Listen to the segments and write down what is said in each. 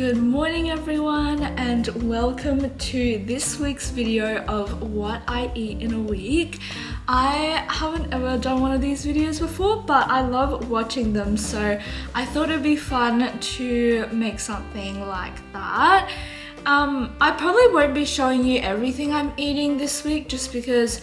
Good morning everyone, and welcome to this week's video of what I eat in a week. I haven't ever done one of these videos before, but I love watching them, so I thought it'd be fun to make something like that. I probably won't be showing you everything I'm eating this week just because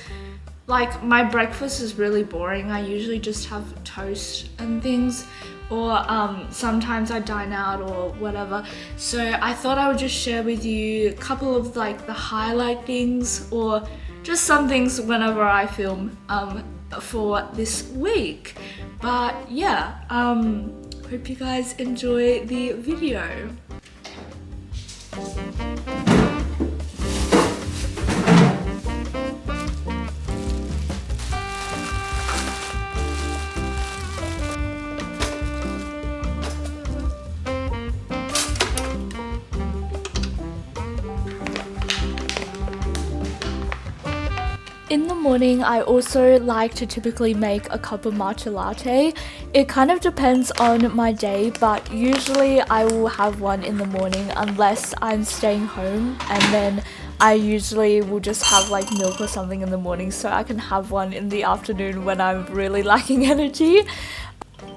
like my breakfast is really boring. I usually just have toast and things, or sometimes I dine out or whatever. So I thought I would just share with you a couple of like the highlight things or just some things whenever I film for this week. But yeah, hope you guys enjoy the video. In the morning, I also like to typically make a cup of matcha latte. It kind of depends on my day, but usually I will have one in the morning unless I'm staying home, and then I usually will just have like milk or something in the morning so I can have one in the afternoon when I'm really lacking energy.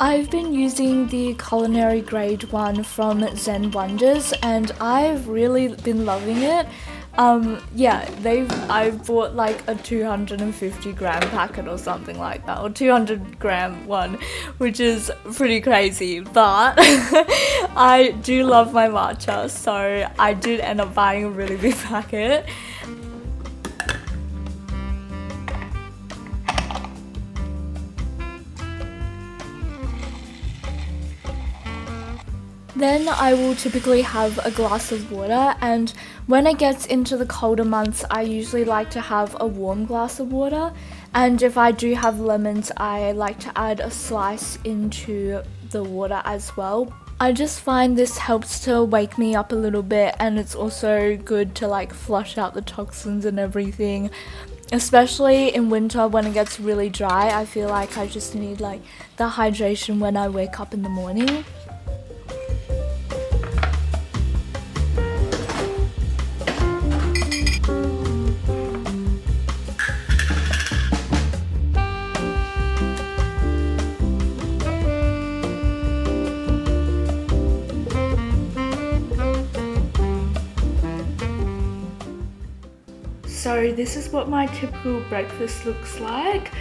I've been using the culinary grade one from Zen Wonders and I've really been loving it. I've bought like a 250 gram packet or something like that, or 200 gram one, which is pretty crazy, but I do love my matcha, so I did end up buying a really big packet. Then I will typically have a glass of water, and when it gets into the colder months I usually like to have a warm glass of water, and if I do have lemons I like to add a slice into the water as well. I just find this helps to wake me up a little bit, and it's also good to like flush out the toxins and everything. Especially in winter when it gets really dry, I feel like I just need like the hydration when I wake up in the morning. So this is what my typical breakfast looks like.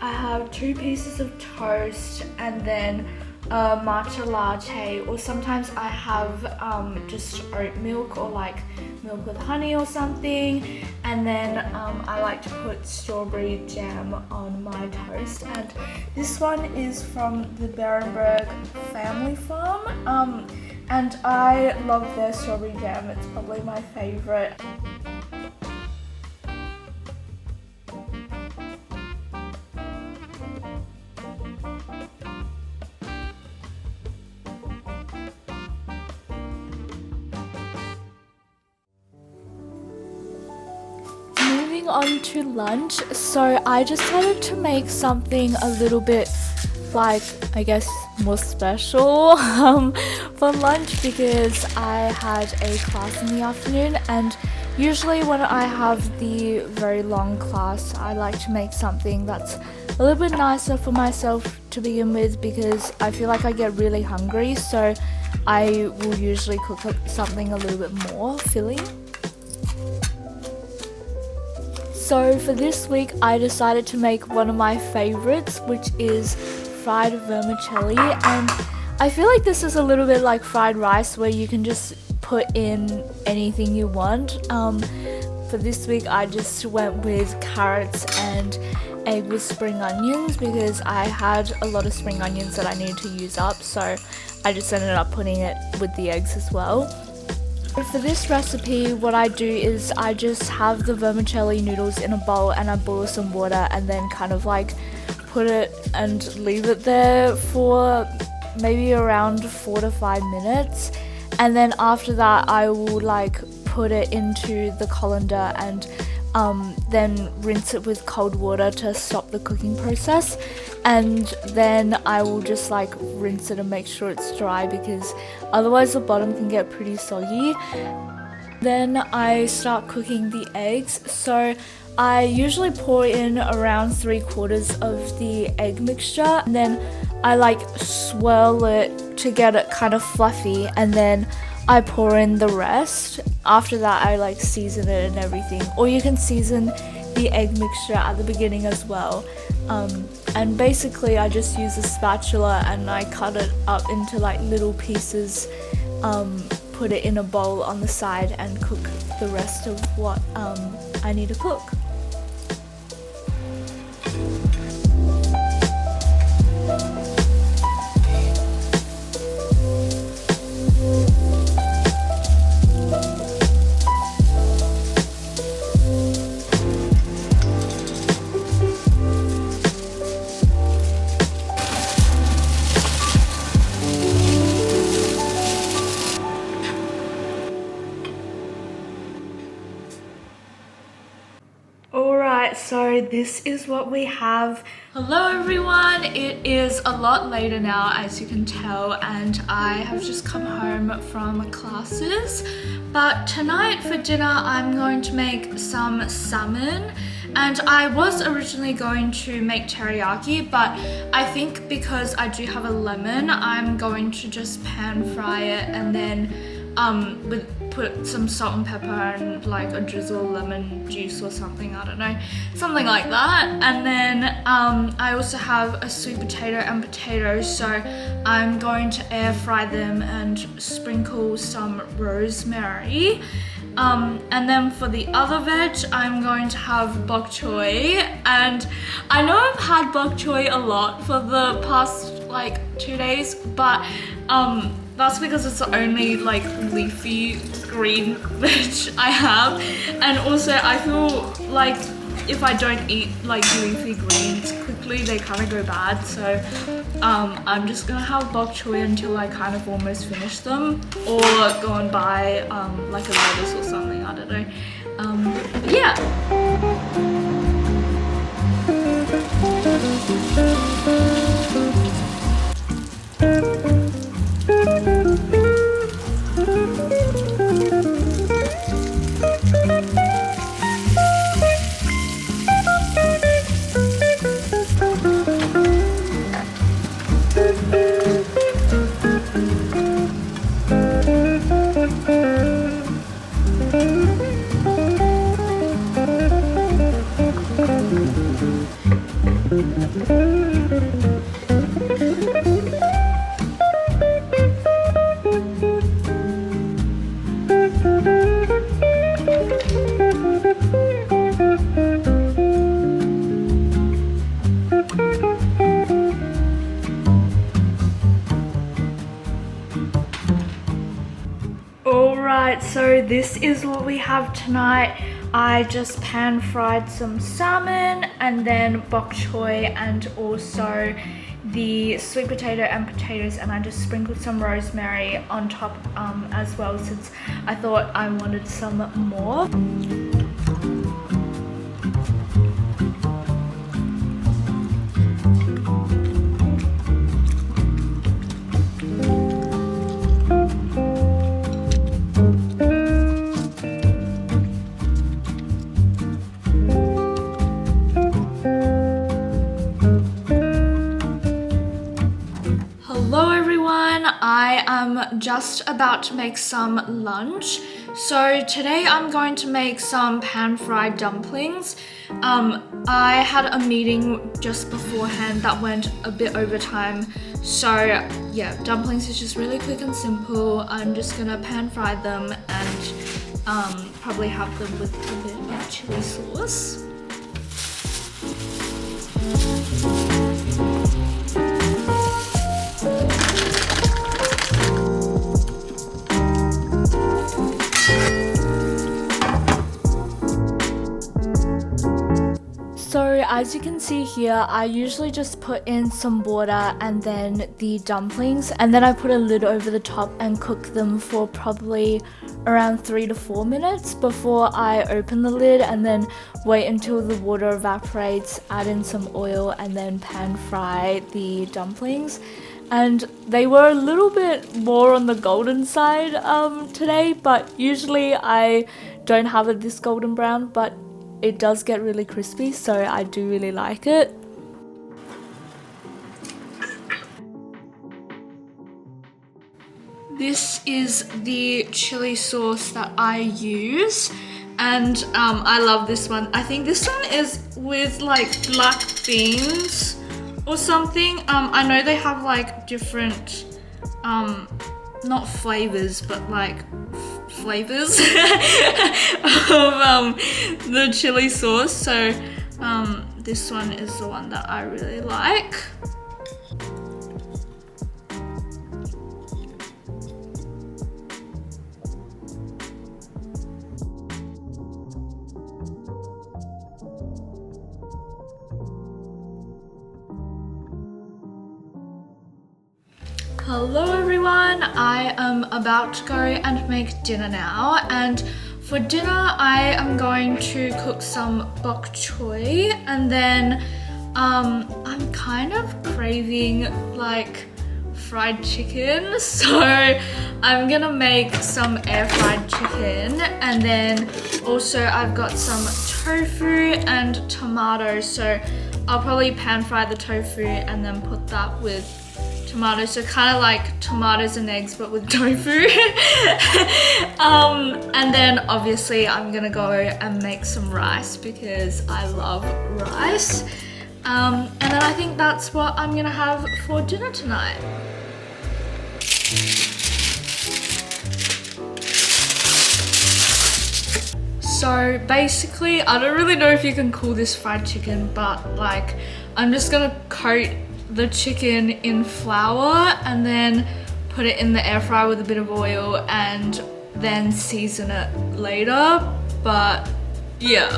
I have 2 pieces of toast and then a matcha latte, or sometimes I have just oat milk or like milk with honey or something, and then I like to put strawberry jam on my toast, and this one is from the Berenberg family farm, and I love their strawberry jam. It's probably my favorite. Moving on to lunch, so I decided to make something a little bit like, I guess, more special for lunch, because I had a class in the afternoon, and usually when I have the very long class I like to make something that's a little bit nicer for myself to begin with, because I feel like I get really hungry, so I will usually cook up something a little bit more filling. So for this week I decided to make one of my favorites, which is fried vermicelli, and I feel like this is a little bit like fried rice where you can just put in anything you want. For this week I just went with carrots and egg with spring onions because I had a lot of spring onions that I needed to use up, so I just ended up putting it with the eggs as well. For this recipe, what I do is I just have the vermicelli noodles in a bowl and I boil some water and then kind of like put it and leave it there for maybe around 4 to 5 minutes, and then after that I will like put it into the colander and then rinse it with cold water to stop the cooking process, and then I will just like rinse it and make sure it's dry because otherwise the bottom can get pretty soggy. Then I start cooking the eggs. So I usually pour in around 3/4 of the egg mixture, and then I like swirl it to get it kind of fluffy, and then I pour in the rest. After that I like season it and everything, or you can season the egg mixture at the beginning as well. And basically I just use a spatula and I cut it up into like little pieces, put it in a bowl on the side and cook the rest of what I need to cook. Alright, so this is what we have. Hello everyone, it is a lot later now as you can tell, and I have just come home from classes. But tonight for dinner I'm going to make some salmon, and I was originally going to make teriyaki, but I think because I do have a lemon I'm going to just pan fry it and then put some salt and pepper and like a drizzle of lemon juice or something, I don't know, something like that. And then I also have a sweet potato and potatoes, so I'm going to air fry them and sprinkle some rosemary. And then for the other veg I'm going to have bok choy, and I know I've had bok choy a lot for the past like 2 days, but that's because it's the only like leafy green veg I have, and also I feel like if I don't eat like leafy greens quickly they kind of go bad, so I'm just gonna have bok choy until I kind of almost finish them, or go and buy like a lettuce or something, I don't know. But yeah. Alright, so this is what we have tonight. I just pan fried some salmon and then bok choy and also the sweet potato and potatoes, and I just sprinkled some rosemary on top as well, since I thought I wanted some more. Hello everyone, I am just about to make some lunch. So today I'm going to make some pan-fried dumplings. I had a meeting just beforehand that went a bit over time. So yeah, dumplings is just really quick and simple. I'm just gonna pan-fry them and probably have them with a bit of chili sauce. So I as you can see here, I usually just put in some water and then the dumplings, and then I put a lid over the top and cook them for probably around 3 to 4 minutes before I open the lid, and then wait until the water evaporates, add in some oil, and then pan fry the dumplings. And they were a little bit more on the golden side today, but usually I don't have it this golden brown, but it does get really crispy, so I do really like it. This is the chili sauce that I use, and I love this one. I think this one is with like black beans or something. I know they have like different, not flavors, but like flavors of the chili sauce. So this one is the one that I really like. Hello everyone, I am about to go and make dinner now, and for dinner I am going to cook some bok choy, and then I'm kind of craving like fried chicken, so I'm gonna make some air fried chicken, and then also I've got some tofu and tomatoes, so I'll probably pan fry the tofu and then put that with tomatoes, so kind of like tomatoes and eggs but with tofu. And then obviously I'm gonna go and make some rice because I love rice, and then I think that's what I'm gonna have for dinner tonight. So basically, I don't really know if you can call this fried chicken, but like I'm just gonna coat the chicken in flour and then put it in the air fryer with a bit of oil and then season it later. But yeah.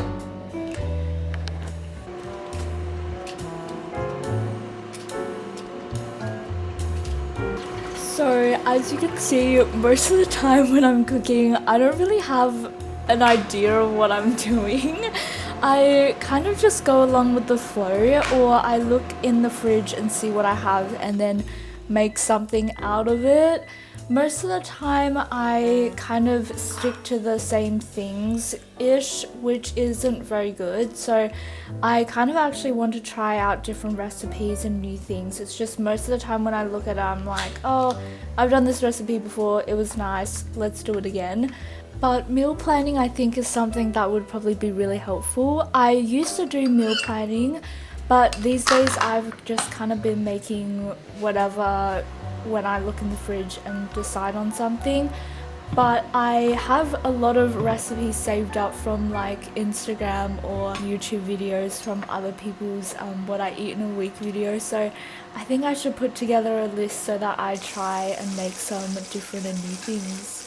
So as you can see, most of the time when I'm cooking, I don't really have an idea of what I'm doing. I kind of just go along with the flow, or I look in the fridge and see what I have and then make something out of it. Most of the time I kind of stick to the same things-ish, which isn't very good. So I kind of actually want to try out different recipes and new things. It's just most of the time when I look at it, I'm like, oh, I've done this recipe before, it was nice, let's do it again. But meal planning I think is something that would probably be really helpful. I used to do meal planning, but these days I've just kind of been making whatever when I look in the fridge and decide on something. But I have a lot of recipes saved up from like Instagram or YouTube videos from other people's what I eat in a week videos. So I think I should put together a list so that I try and make some different and new things.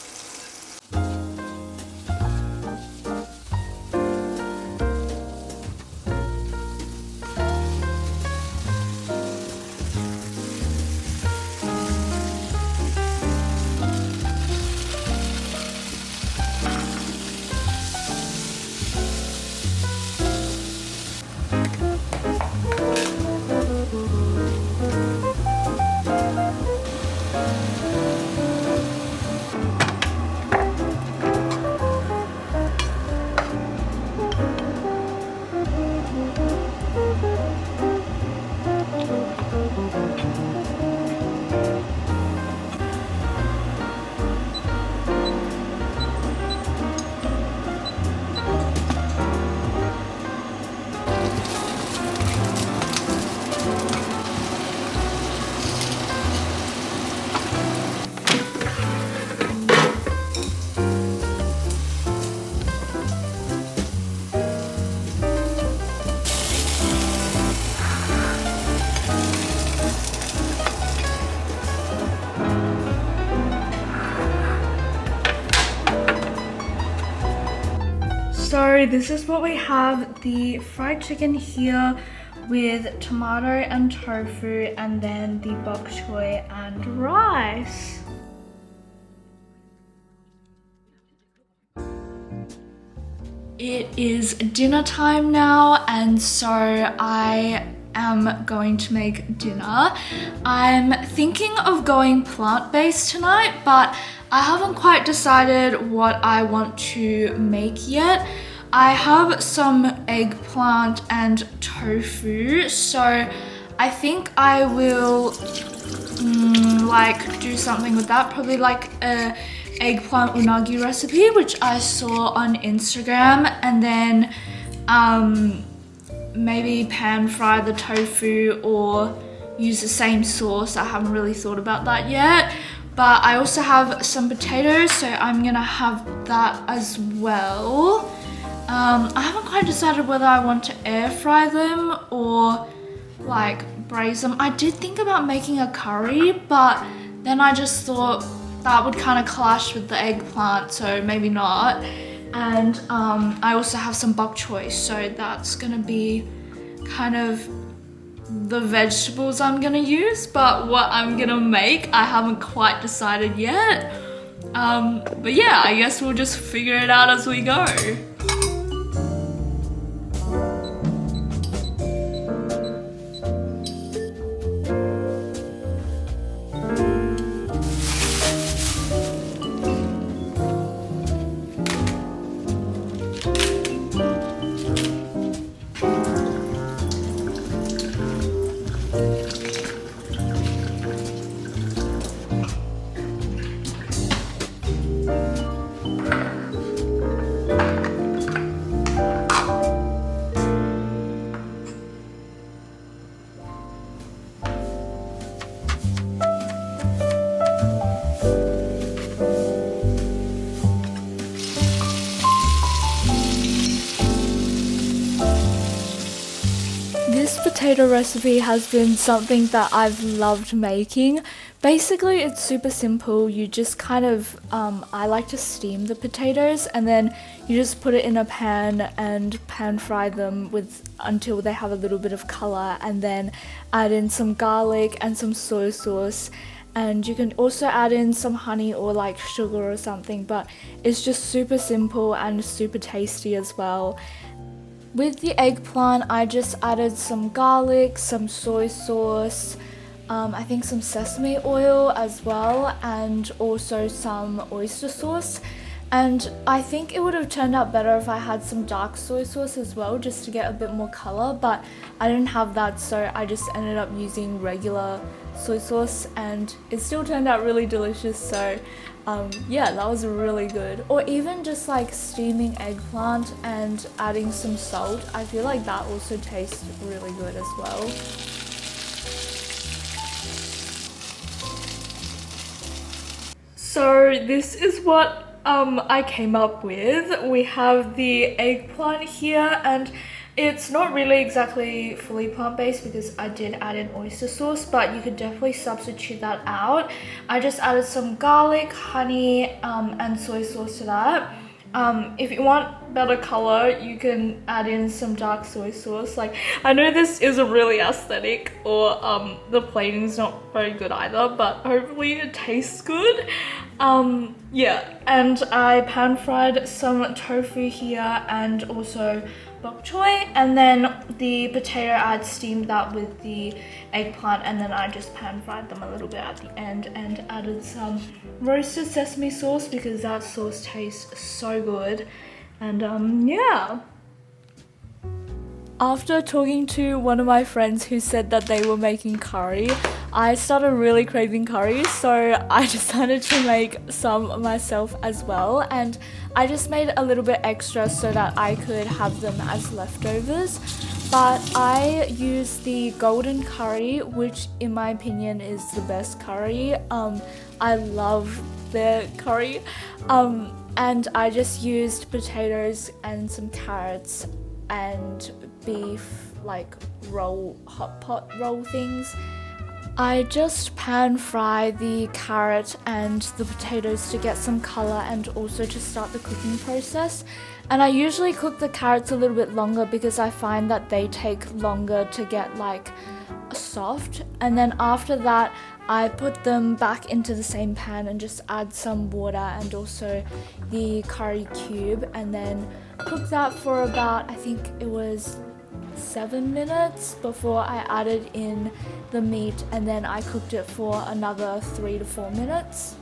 So this is what we have, the fried chicken here with tomato and tofu, and then the bok choy and rice. It is dinner time now, and so I am going to make dinner. I'm thinking of going plant-based tonight, but I haven't quite decided what I want to make yet. I have some eggplant and tofu, so I think I will like do something with that, probably like a eggplant unagi recipe which I saw on Instagram, and then maybe pan fry the tofu or use the same sauce. I haven't really thought about that yet, but I also have some potatoes, so I'm gonna have that as well. I haven't quite decided whether I want to air fry them or like braise them. I did think about making a curry, but then I just thought that would kind of clash with the eggplant, so maybe not. And I also have some bok choy, so that's gonna be kind of the vegetables I'm gonna use, but what I'm gonna make I haven't quite decided yet. But yeah, I guess we'll just figure it out as we go. This potato recipe has been something that I've loved making. Basically, it's super simple. You just kind of, I like to steam the potatoes, and then you just put it in a pan and pan fry them until they have a little bit of color, and then add in some garlic and some soy sauce. And you can also add in some honey or like sugar or something, but it's just super simple and super tasty as well. With the eggplant, I just added some garlic, some soy sauce, I think some sesame oil as well, and also some oyster sauce. And I think it would have turned out better if I had some dark soy sauce as well, just to get a bit more color, but I didn't have that, so I just ended up using regular soy sauce, and it still turned out really delicious. So yeah, that was really good. Or even just like steaming eggplant and adding some salt, I feel like that also tastes really good as well. So this is what I came up with. We have the eggplant here, and it's not really exactly fully plant-based because I did add in oyster sauce, but you could definitely substitute that out. I just added some garlic, honey, and soy sauce to that. If you want better color, you can add in some dark soy sauce. Like, I know this isn't really aesthetic, or the plating's not very good either, but hopefully it tastes good. Yeah, and I pan fried some tofu here and also bok choy, and then the potato I'd steamed that with the eggplant, and then I just pan fried them a little bit at the end and added some roasted sesame sauce because that sauce tastes so good. And yeah. After talking to one of my friends who said that they were making curry, I started really craving curry, so I decided to make some myself as well, and I just made a little bit extra so that I could have them as leftovers. But I used the golden curry, which in my opinion is the best curry. I love their curry, and I just used potatoes and some carrots and beef, like hot pot roll things. I just pan fry the carrot and the potatoes to get some color and also to start the cooking process. And I usually cook the carrots a little bit longer because I find that they take longer to get like soft. And then after that, I put them back into the same pan and just add some water and also the curry cube, and then cook that for about, I think it was 7 minutes before I added in the meat, and then I cooked it for another 3 to 4 minutes.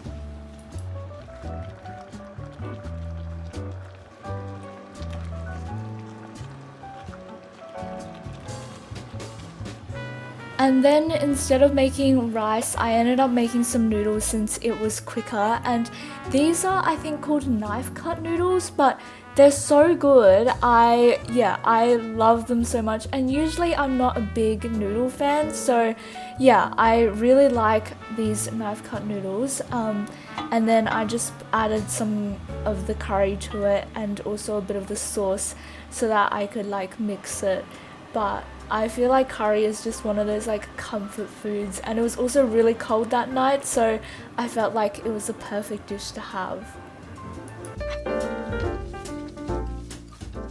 And then instead of making rice, I ended up making some noodles since it was quicker. And these are, I think, called knife cut noodles, but they're so good. I love them so much. And usually I'm not a big noodle fan, so yeah, I really like these knife cut noodles. And then I just added some of the curry to it and also a bit of the sauce so that I could like mix it. But I feel like curry is just one of those like comfort foods, and it was also really cold that night, so I felt like it was a perfect dish to have.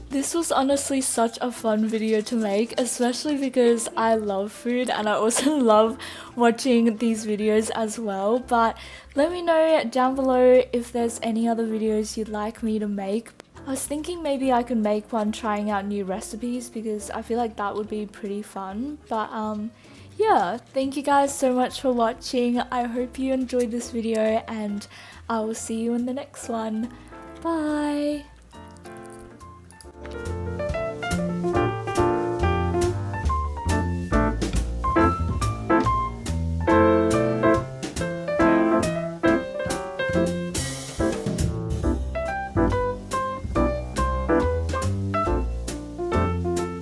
This was honestly such a fun video to make, especially because I love food and I also love watching these videos as well. But let me know down below if there's any other videos you'd like me to make. I was thinking maybe I could make one trying out new recipes because I feel like that would be pretty fun. But yeah, thank you guys so much for watching. I hope you enjoyed this video and I will see you in the next one. Bye!